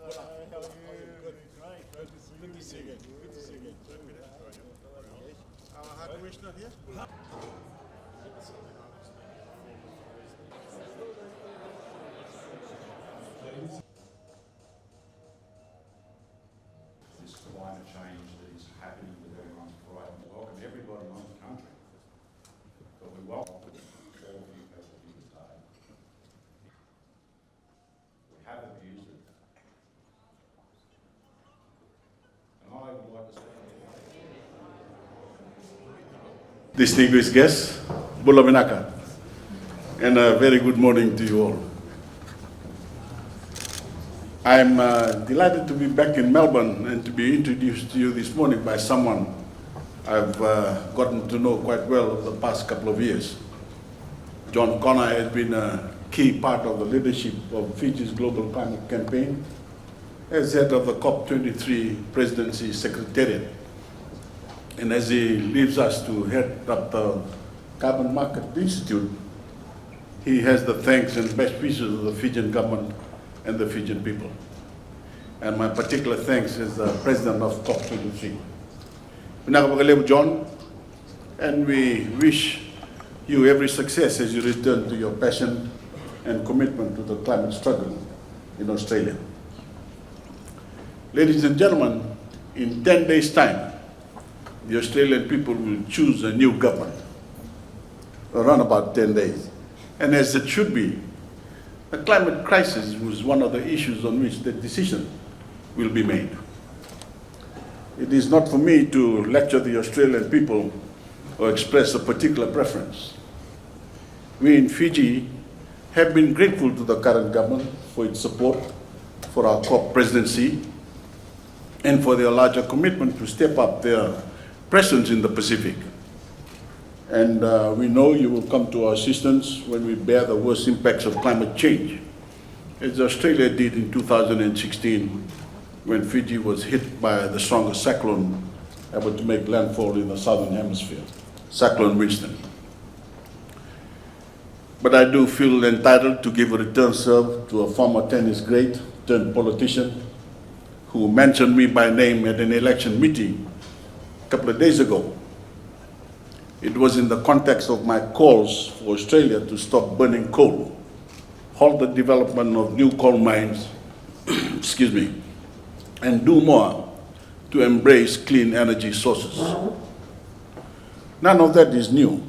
Good to see you again. Good to see you again. High Commissioner here? This climate change that is happening with everyone's right. We welcome everybody on the country, but we welcome all of you people here today. We have abused it. And I would like to say distinguished guests, Bula Vinaka, and a very good morning to you all. I'm delighted to be back in Melbourne and to be introduced to you this morning by someone I've gotten to know quite well over the past couple of years. John Connor has been a key part of the leadership of Fiji's global climate campaign as head of the COP23 Presidency Secretariat. And as he leaves us to head up the Carbon Market Institute, he has the thanks and best wishes of the Fijian government and the Fijian people. And my particular thanks is the president of COP23. Vinaka John, and we wish you every success as you return to your passion and commitment to the climate struggle in Australia. Ladies and gentlemen, in 10 days' time, the Australian people will choose a new government, around about 10 days. And as it should be, the climate crisis was one of the issues on which the decision will be made. It is not for me to lecture the Australian people or express a particular preference. We in Fiji have been grateful to the current government for its support for our COP presidency and for their larger commitment to step up their presence in the Pacific. And we know you will come to our assistance when we bear the worst impacts of climate change, as Australia did in 2016 when Fiji was hit by the strongest cyclone ever to make landfall in the southern hemisphere, Cyclone Winston. But I do feel entitled to give a return serve to a former tennis great turned politician who mentioned me by name at an election meeting a couple of days ago. It was in the context of my calls for Australia to stop burning coal, halt the development of new coal mines, excuse me, and do more to embrace clean energy sources. None of that is new,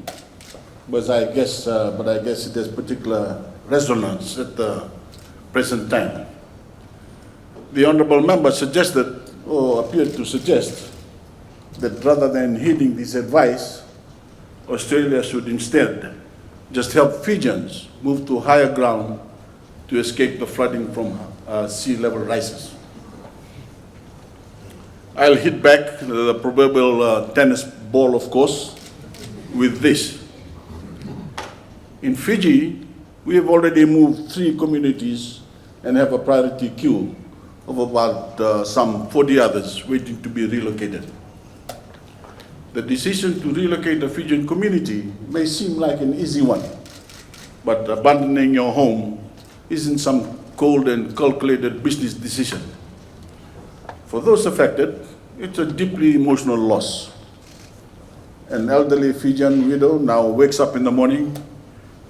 but I guess it has particular resonance at the present time. The Honourable Member suggested, or appeared to suggest, that rather than heeding this advice, Australia should instead just help Fijians move to higher ground to escape the flooding from sea level rises. I'll hit back the proverbial tennis ball, of course, with this. In Fiji, we have already moved 3 communities and have a priority queue of about some 40 others waiting to be relocated. The decision to relocate the Fijian community may seem like an easy one, but abandoning your home isn't some cold and calculated business decision. For those affected, it's a deeply emotional loss. An elderly Fijian widow now wakes up in the morning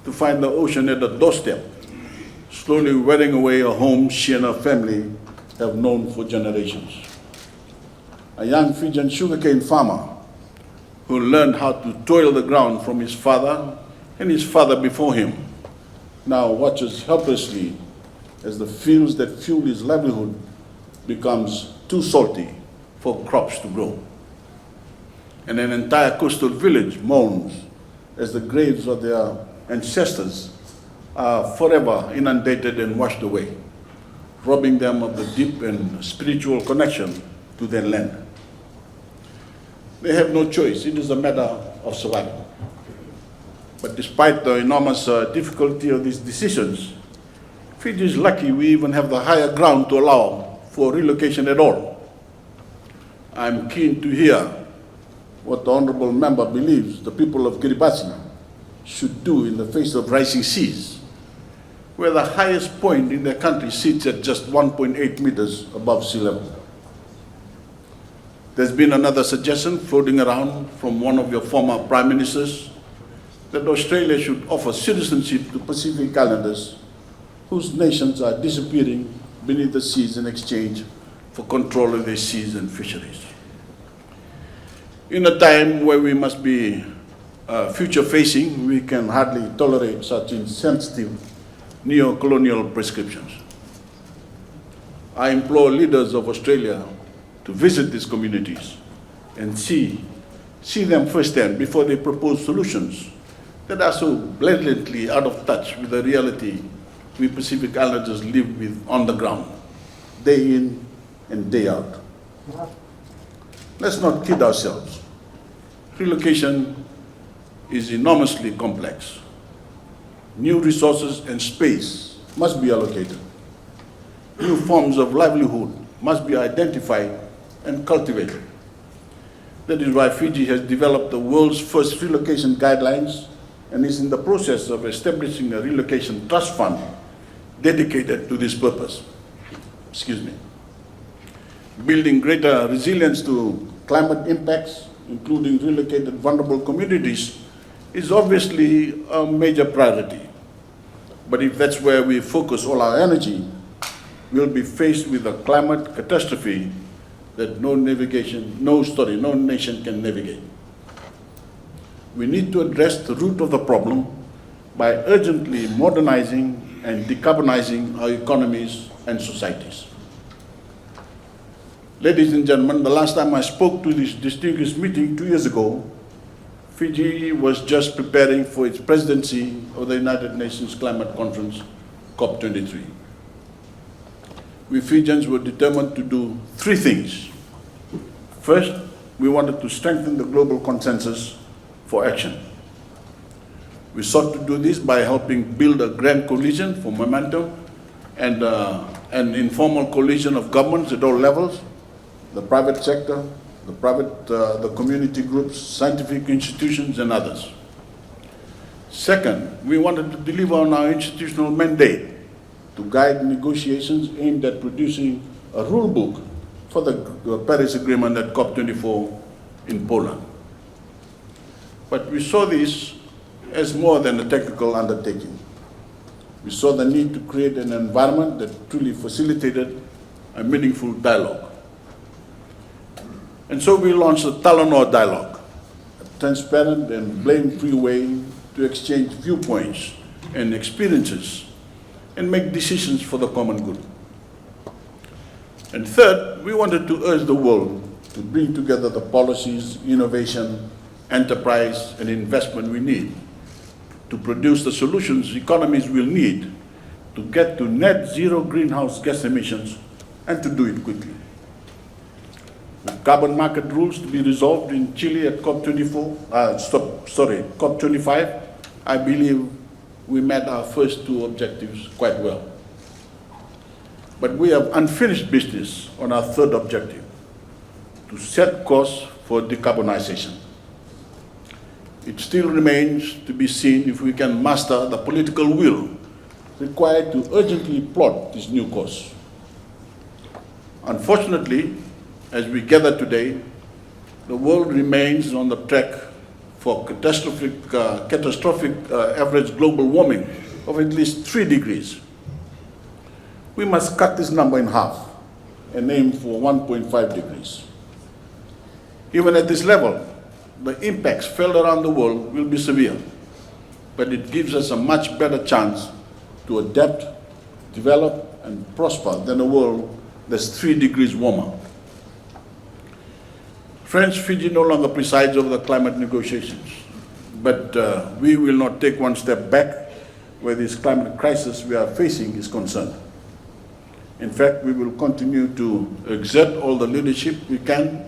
to find the ocean at the doorstep, slowly wearing away a home she and her family have known for generations. A young Fijian sugarcane farmer who learned how to toil the ground from his father and his father before him, now watches helplessly as the fields that fuel his livelihood becomes too salty for crops to grow. And an entire coastal village mourns as the graves of their ancestors are forever inundated and washed away, robbing them of the deep and spiritual connection to their land. They have no choice. It is a matter of survival. But despite the enormous difficulty of these decisions, Fiji is lucky we even have the higher ground to allow for relocation at all. I'm keen to hear what the Honourable Member believes the people of Kiribati should do in the face of rising seas. where the highest point in their country sits at just 1.8 meters above sea level. There's been another suggestion floating around from one of your former prime ministers that Australia should offer citizenship to Pacific Islanders whose nations are disappearing beneath the seas in exchange for control of their seas and fisheries. In a time where we must be future-facing, we can hardly tolerate such insensitive neo-colonial prescriptions. I implore leaders of Australia to visit these communities and see them firsthand before they propose solutions that are so blatantly out of touch with the reality we Pacific Islanders live with on the ground, day in and day out. Let's not kid ourselves. Relocation is enormously complex. New resources and space must be allocated. New forms of livelihood must be identified and cultivated. That is why Fiji has developed the world's first relocation guidelines and is in the process of establishing a relocation trust fund dedicated to this purpose. Building greater resilience to climate impacts, including relocated vulnerable communities, is obviously a major priority. But if that's where we focus all our energy, we'll be faced with a climate catastrophe that no nation can navigate. We need to address the root of the problem by urgently modernizing and decarbonizing our economies and societies. Ladies and gentlemen, the last time I spoke to this distinguished meeting 2 years ago, Fiji was just preparing for its presidency of the United Nations Climate Conference, COP23. We Fijians were determined to do 3 things. First, we wanted to strengthen the global consensus for action. We sought to do this by helping build a grand coalition for momentum and an informal coalition of governments at all levels, the private sector, the community groups, scientific institutions, and others. Second, we wanted to deliver on our institutional mandate to guide negotiations aimed at producing a rule book for the Paris Agreement at COP24 in Poland. But we saw this as more than a technical undertaking. We saw the need to create an environment that truly facilitated a meaningful dialogue. And so we launched the Talanoa Dialogue, a transparent and blame-free way to exchange viewpoints and experiences and make decisions for the common good. And third, we wanted to urge the world to bring together the policies, innovation, enterprise, and investment we need to produce the solutions economies will need to get to net zero greenhouse gas emissions and to do it quickly. With carbon market rules to be resolved in Chile at COP25, I believe we met our first 2 objectives quite well. But we have unfinished business on our 3rd objective, to set course for decarbonization. It still remains to be seen if we can master the political will required to urgently plot this new course. Unfortunately, as we gather today, the world remains on the track for catastrophic average global warming of at least 3 degrees. We must cut this number in half and aim for 1.5 degrees. Even at this level, the impacts felt around the world will be severe, but it gives us a much better chance to adapt, develop, and prosper than a world that's 3 degrees warmer. Friends, Fiji no longer presides over the climate negotiations, but we will not take one step back where this climate crisis we are facing is concerned. In fact, we will continue to exert all the leadership we can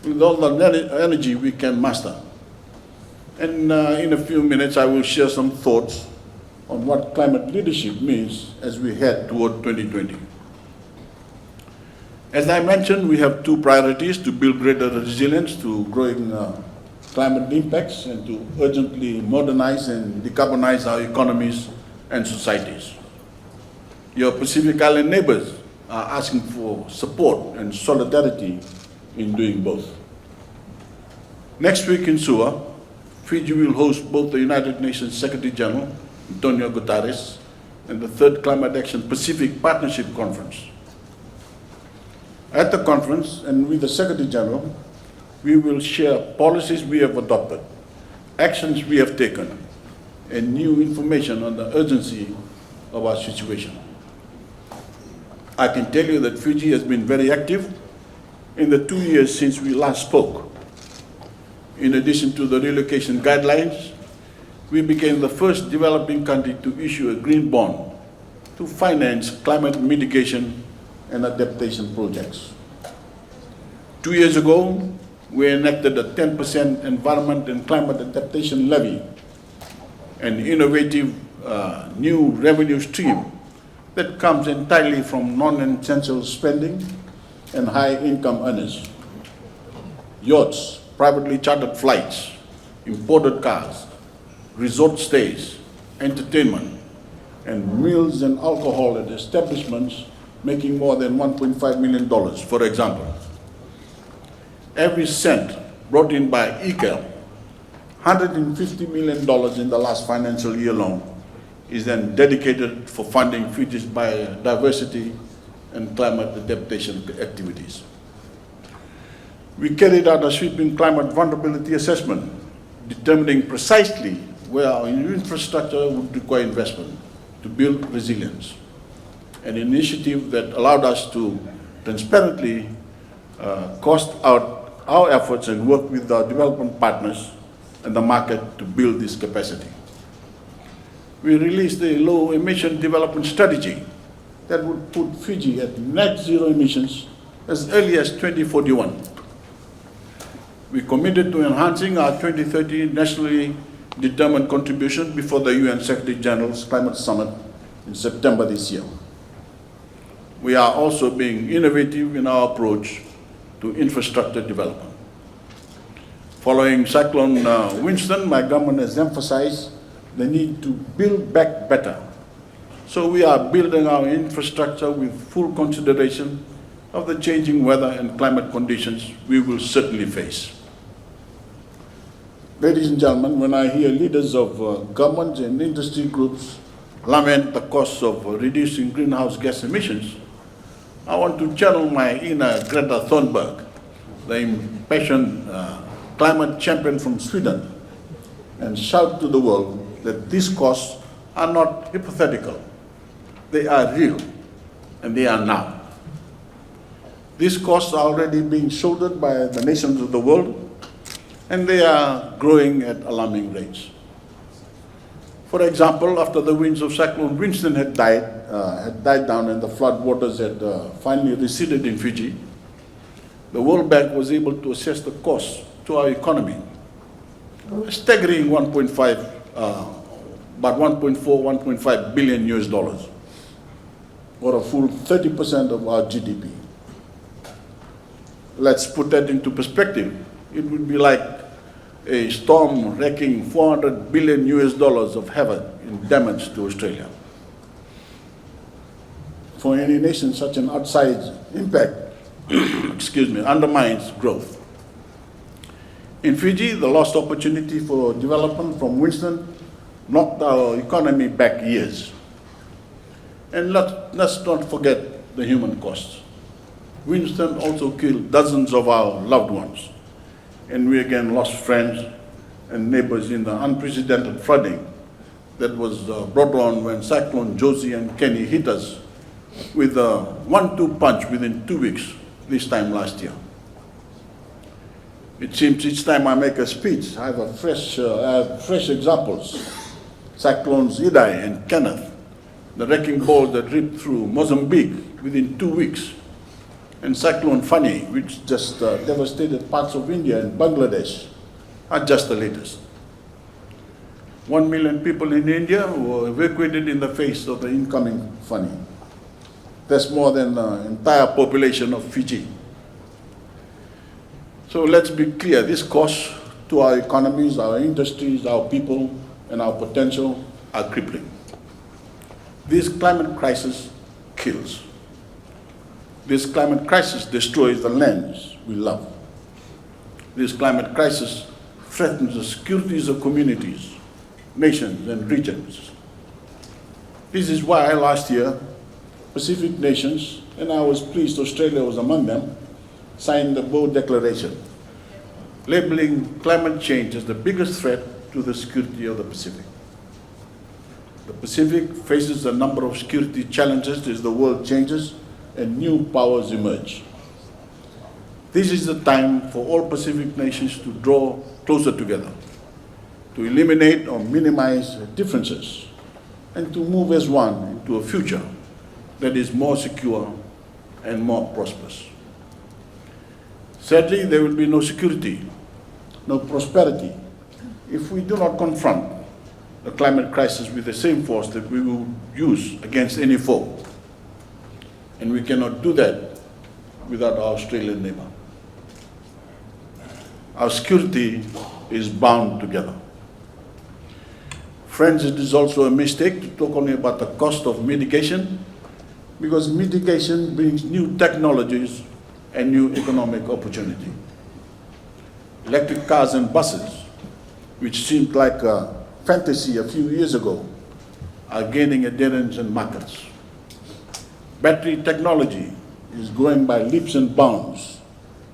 with all the energy we can muster. And in a few minutes, I will share some thoughts on what climate leadership means as we head toward 2020. As I mentioned, we have 2 priorities: to build greater resilience to growing climate impacts and to urgently modernize and decarbonize our economies and societies. Your Pacific Island neighbors are asking for support and solidarity in doing both. Next week in Suva, Fiji will host both the United Nations Secretary General, Antonio Guterres, and the Third Climate Action Pacific Partnership Conference. At the conference, and with the Secretary General, we will share policies we have adopted, actions we have taken, and new information on the urgency of our situation. I can tell you that Fiji has been very active in the 2 years since we last spoke. In addition to the relocation guidelines, we became the first developing country to issue a green bond to finance climate mitigation and adaptation projects. 2 years ago, we enacted a 10% environment and climate adaptation levy, an innovative new revenue stream that comes entirely from non-essential spending and high-income earners. Yachts, privately chartered flights, imported cars, resort stays, entertainment, and meals and alcohol at establishments making more than $1.5 million, for example. Every cent brought in by ECAL, $150 million in the last financial year alone, is then dedicated for funding Fiji's biodiversity and climate adaptation activities. We carried out a sweeping climate vulnerability assessment, determining precisely where our infrastructure would require investment to build resilience, an initiative that allowed us to transparently cost out our efforts and work with our development partners and the market to build this capacity. We released a low-emission development strategy that would put Fiji at net zero emissions as early as 2041. We committed to enhancing our 2030 nationally determined contribution before the UN Secretary General's Climate Summit in September this year. We are also being innovative in our approach to infrastructure development. Following Cyclone Winston, my government has emphasized the need to build back better. So we are building our infrastructure with full consideration of the changing weather and climate conditions we will certainly face. Ladies and gentlemen, when I hear leaders of governments and industry groups lament the costs of reducing greenhouse gas emissions, I want to channel my inner Greta Thunberg, the impassioned climate champion from Sweden, and shout to the world that these costs are not hypothetical. They are real, and they are now. These costs are already being shouldered by the nations of the world, and they are growing at alarming rates. For example, after the winds of Cyclone Winston had died down and the flood waters had finally receded in Fiji, the World Bank was able to assess the cost to our economy, a staggering about 1.5 billion US dollars, or a full 30% of our GDP. Let's put that into perspective. It would be like a storm wreaking 400 billion US dollars of havoc in damage to Australia. For any nation, such an outsized impact undermines growth. In Fiji, the lost opportunity for development from Winston knocked our economy back years. And let's not forget the human costs. Winston also killed dozens of our loved ones, and we again lost friends and neighbors in the unprecedented flooding that was brought on when Cyclone Josaia and Kenny hit us with a 1-2 punch within 2 weeks this time last year. It seems each time I make a speech, I have fresh examples. Cyclones Idai and Kenneth, the wrecking ball that ripped through Mozambique within 2 weeks, and Cyclone Fani, which just devastated parts of India and Bangladesh, are just the latest. 1 million people in India were evacuated in the face of the incoming Fani. That's more than the entire population of Fiji. So let's be clear, this cost to our economies, our industries, our people, and our potential are crippling. This climate crisis kills. This climate crisis destroys the lands we love. This climate crisis threatens the securities of communities, nations, and regions. This is why last year, Pacific nations, and I was pleased Australia was among them, signed the Bold Declaration, labeling climate change as the biggest threat to the security of the Pacific. The Pacific faces a number of security challenges as the world changes and new powers emerge. This is the time for all Pacific nations to draw closer together, to eliminate or minimize differences, and to move as one into a future that is more secure and more prosperous. Sadly, there will be no security, no prosperity, if we do not confront the climate crisis with the same force that we will use against any foe. And we cannot do that without our Australian neighbour. Our security is bound together. Friends, it is also a mistake to talk only about the cost of mitigation, because mitigation brings new technologies and new economic opportunity. Electric cars and buses, which seemed like a fantasy a few years ago, are gaining adherence in markets. Battery technology is growing by leaps and bounds,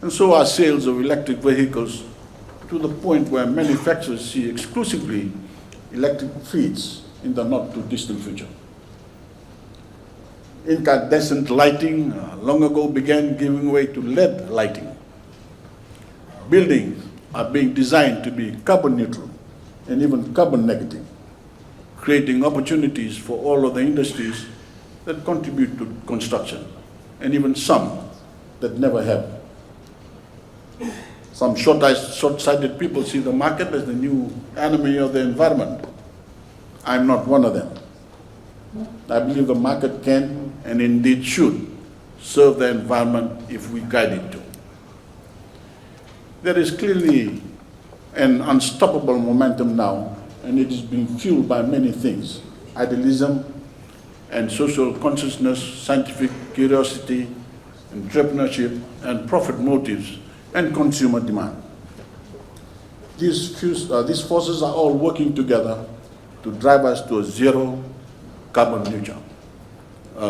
and so are sales of electric vehicles, to the point where manufacturers see exclusively electric fleets in the not-too-distant future. Incandescent lighting long ago began giving way to LED lighting. Buildings are being designed to be carbon neutral and even carbon negative, creating opportunities for all of the industries that contribute to construction, and even some that never have. Some short-sighted people see the market as the new enemy of the environment. I'm not one of them. I believe the market can and indeed should serve the environment if we guide it to. There is clearly an unstoppable momentum now, and it is being fueled by many things: idealism and social consciousness, scientific curiosity, entrepreneurship, and profit motives, and consumer demand. These forces are all working together to drive us to a zero carbon neutral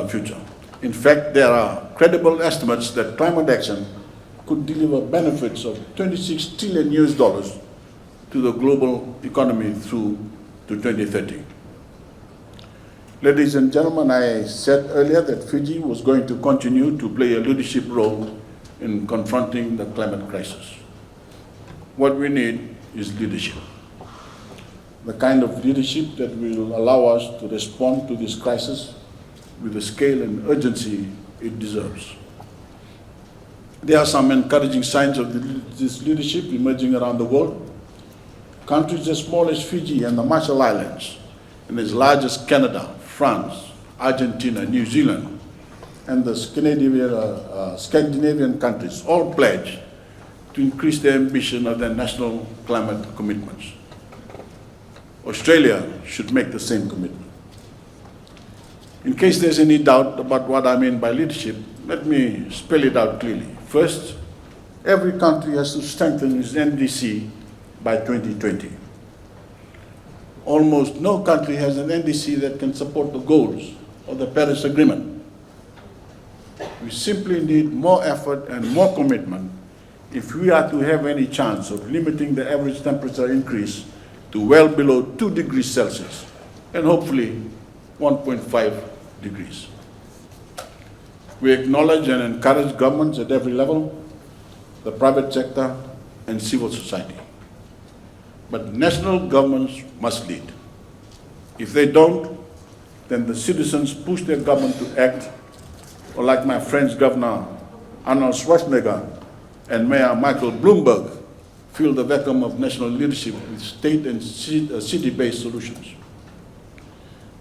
future. In fact, there are credible estimates that climate action could deliver benefits of $26 trillion to the global economy through to 2030. Ladies and gentlemen, I said earlier that Fiji was going to continue to play a leadership role in confronting the climate crisis. What we need is leadership. The kind of leadership that will allow us to respond to this crisis with the scale and urgency it deserves. There are some encouraging signs of this leadership emerging around the world. Countries as small as Fiji and the Marshall Islands, and as large as Canada, France, Argentina, New Zealand, and the Scandinavian countries all pledge to increase the ambition of their national climate commitments. Australia should make the same commitment. In case there's any doubt about what I mean by leadership, let me spell it out clearly. First, every country has to strengthen its NDC by 2020. Almost no country has an NDC that can support the goals of the Paris Agreement. We simply need more effort and more commitment if we are to have any chance of limiting the average temperature increase to well below 2 degrees Celsius, and hopefully 1.5 degrees. We acknowledge and encourage governments at every level, the private sector, and civil society. But national governments must lead. If they don't, then the citizens push their government to act, or like my friend's Governor Arnold Schwarzenegger and Mayor Michael Bloomberg, fill the vacuum of national leadership with state and city-based solutions.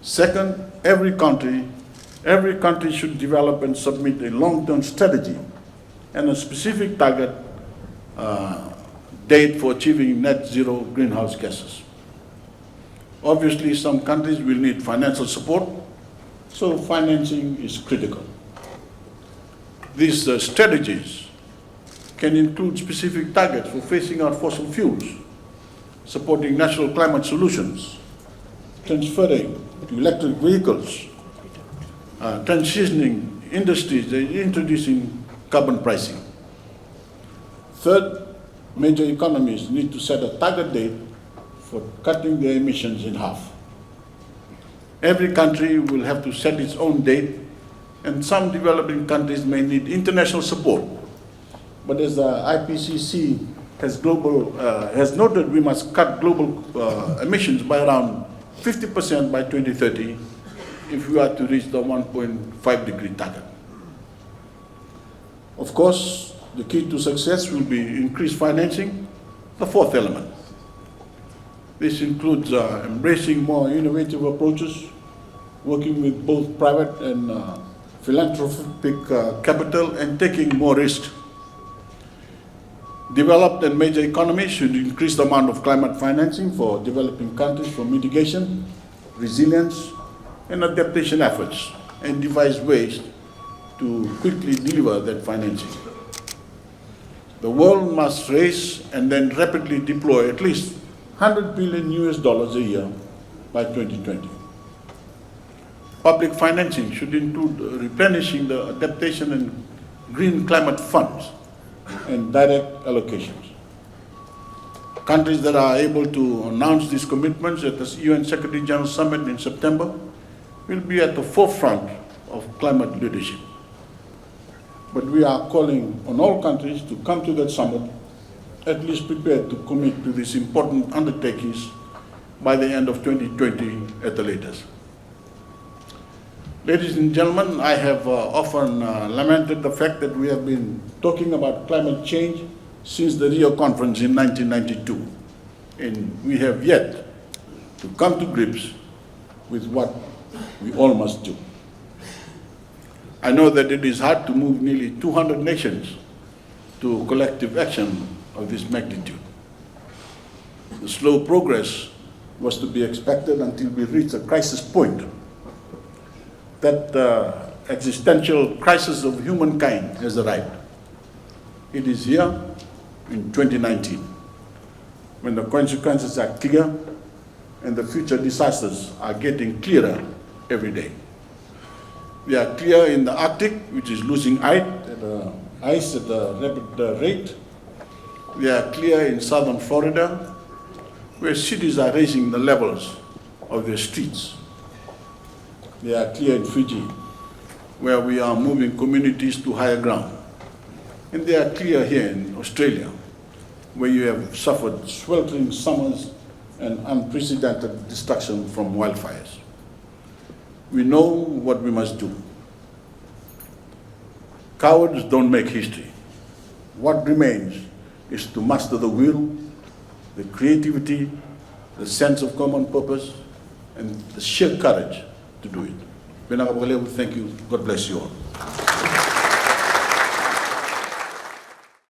Second, every country should develop and submit a long-term strategy and a specific target date for achieving net zero greenhouse gases. Obviously, some countries will need financial support, So financing is critical. These strategies can include specific targets for phasing out fossil fuels, supporting natural climate solutions, transferring to electric vehicles, transitioning industries, and introducing carbon pricing. Third, major economies need to set a target date for cutting their emissions in half. Every country will have to set its own date, and some developing countries may need international support. But as the IPCC has noted, we must cut global emissions by around 50% by 2030 if we are to reach the 1.5 degree target. Of course, the key to success will be increased financing, the fourth element. This includes embracing more innovative approaches, working with both private and philanthropic capital, and taking more risks. Developed and major economies should increase the amount of climate financing for developing countries for mitigation, resilience, and adaptation efforts, and devise ways to quickly deliver that financing. The world must raise and then rapidly deploy at least $100 billion a year by 2020. Public financing should include replenishing the adaptation and green climate funds and direct allocations. Countries that are able to announce these commitments at the UN Secretary General Summit in September will be at the forefront of climate leadership. But we are calling on all countries to come to that summit at least prepared to commit to these important undertakings by the end of 2020 at the latest. Ladies and gentlemen, I have often lamented the fact that we have been talking about climate change since the Rio Conference in 1992, and we have yet to come to grips with what we all must do. I know that it is hard to move nearly 200 nations to collective action of this magnitude. The slow progress was to be expected until we reached a crisis point. That existential crisis of humankind has arrived. It is here in 2019, when the consequences are clear and the future disasters are getting clearer every day. They are clear in the Arctic, which is losing ice at a rapid rate. They are clear in southern Florida, where cities are raising the levels of their streets. They are clear in Fiji, where we are moving communities to higher ground. And they are clear here in Australia, where you have suffered sweltering summers and unprecedented destruction from wildfires. We know what we must do. Cowards don't make history. What remains is to muster the will, the creativity, the sense of common purpose, and the sheer courage to do it. Thank you. God bless you all.